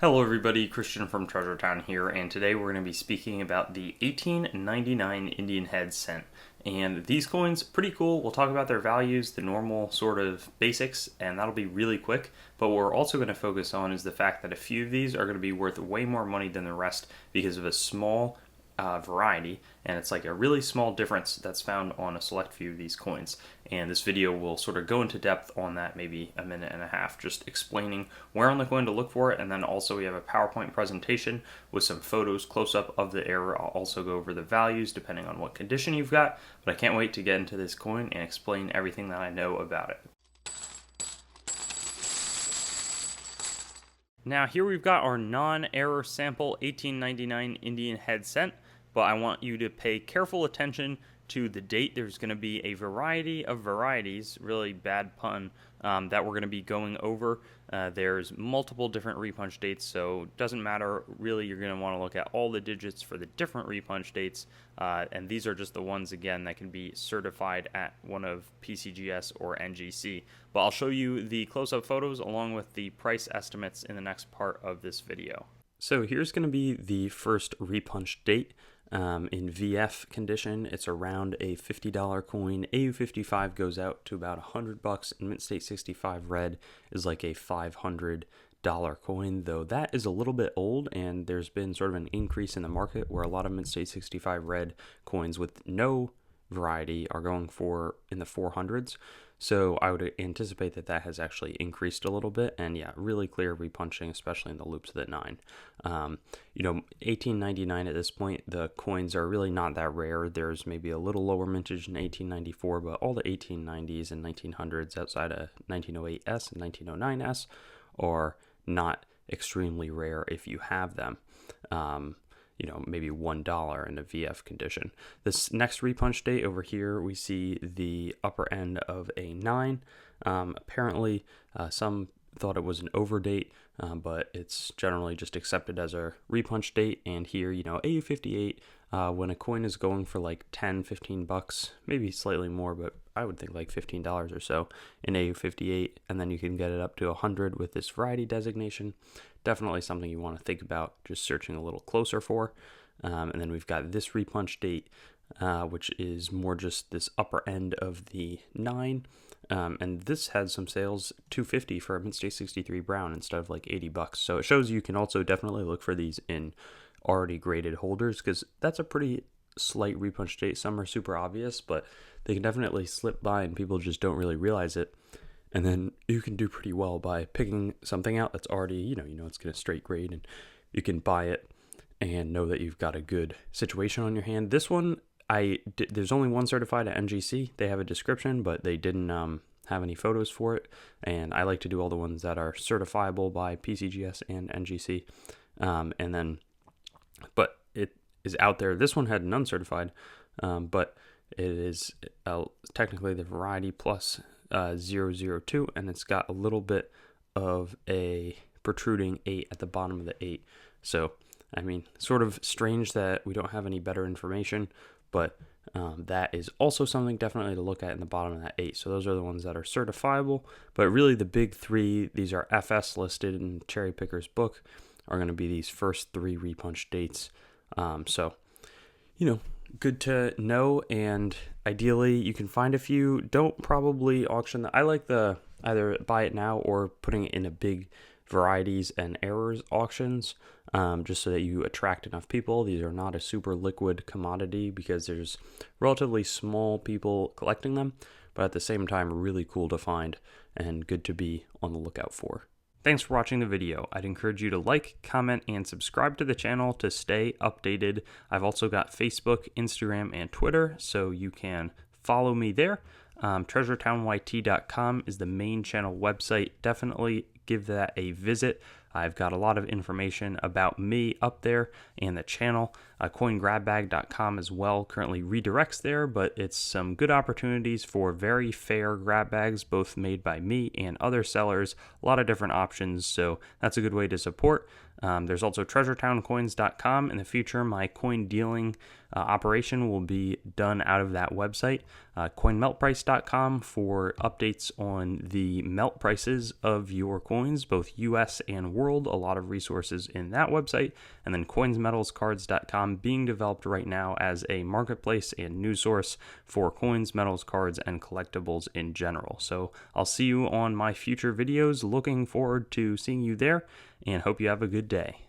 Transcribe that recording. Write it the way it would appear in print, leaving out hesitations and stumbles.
Hello everybody, Christian from Treasure Town here, and today we're going to be speaking about the 1899 Indian head cent. And these coins, pretty cool. We'll talk about their values, the normal sort of basics, and that'll be really quick. But what we're also going to focus on is the fact that a few of these are going to be worth way more money than the rest because of a small variety, and it's like a really small difference that's found on a select few of these coins. And this video will sort of go into depth on that, maybe a minute and a half, just explaining where on the coin to look for it. And then also we have a PowerPoint presentation with some photos close up of the error. I'll also go over the values depending on what condition you've got, but I can't wait to get into this coin and explain everything that I know about it. Now here we've got our non-error sample 1899 Indian head cent, but I want you to pay careful attention to the date. There's going to be a variety of varieties, really bad pun, that we're going to be going over. There's multiple different repunch dates, so it doesn't matter. Really, you're going to want to look at all the digits for the different repunch dates, and these are just the ones, again, that can be certified at one of PCGS or NGC. But I'll show you the close-up photos along with the price estimates in the next part of this video. So here's going to be the first repunch date. In VF condition, it's around a $50 coin. AU55 goes out to about $100, and Mint State 65 Red is like a $500 coin, though that is a little bit old, and there's been sort of an increase in the market where a lot of Mint State 65 Red coins with no variety are going for in the 400s. So I would anticipate that that has actually increased a little bit, and yeah, really clear repunching, especially in the loops of the 9. 1899 at this point, the coins are really not that rare. There's maybe a little lower mintage in 1894, but all the 1890s and 1900s outside of 1908S and 1909S are not extremely rare if you have them. Maybe $1 in a VF condition. This next repunch date over here, we see the upper end of a 9. Apparently, some thought it was an overdate, but it's generally just accepted as a repunch date. And here, AU58, when a coin is going for like $10-15, maybe slightly more, but I would think like $15 or so in AU58, and then you can get it up to 100 with this variety designation. Definitely something you want to think about just searching a little closer for. And then we've got this repunch date, which is more just this upper end of the 9. And this had some sales, $250 for a Mint State 63 Brown instead of like $80. So it shows you can also definitely look for these in already graded holders, because that's a pretty slight repunch date. Some are super obvious, but they can definitely slip by and people just don't really realize it. And then you can do pretty well by picking something out that's already, you know it's going to straight grade, and you can buy it and know that you've got a good situation on your hand. This one, there's only one certified at NGC. They have a description, but they didn't have any photos for it. And I like to do all the ones that are certifiable by PCGS and NGC. But it is out there. This one had none certified, but it is technically the variety plus 002, and it's got a little bit of a protruding 8 at the bottom of the 8. So, sort of strange that we don't have any better information, but that is also something definitely to look at in the bottom of that 8. So those are the ones that are certifiable, but really the big 3, these are FS listed in Cherry Picker's book, are going to be these first 3 repunch dates. Good to know, and ideally you can find a few. Don't probably auction them. I like the either buy it now or putting it in a big varieties and errors auctions, just so that you attract enough people. These are not a super liquid commodity because there's relatively small people collecting them, but at the same time really cool to find and good to be on the lookout for. Thanks for watching the video. I'd encourage you to like, comment, and subscribe to the channel to stay updated. I've also got Facebook, Instagram, and Twitter, so you can follow me there. TreasureTownYT.com is the main channel website. Definitely give that a visit. I've got a lot of information about me up there and the channel. CoinGrabBag.com as well currently redirects there, but it's some good opportunities for very fair grab bags, both made by me and other sellers. A lot of different options, so that's a good way to support. There's also TreasureTownCoins.com. In the future, my coin dealing operation will be done out of that website. CoinMeltPrice.com for updates on the melt prices of your coins, both US and world. A lot of resources in that website. And then CoinsMetalsCards.com being developed right now as a marketplace and news source for coins, metals, cards, and collectibles in general. So I'll see you on my future videos. Looking forward to seeing you there and hope you have a good day.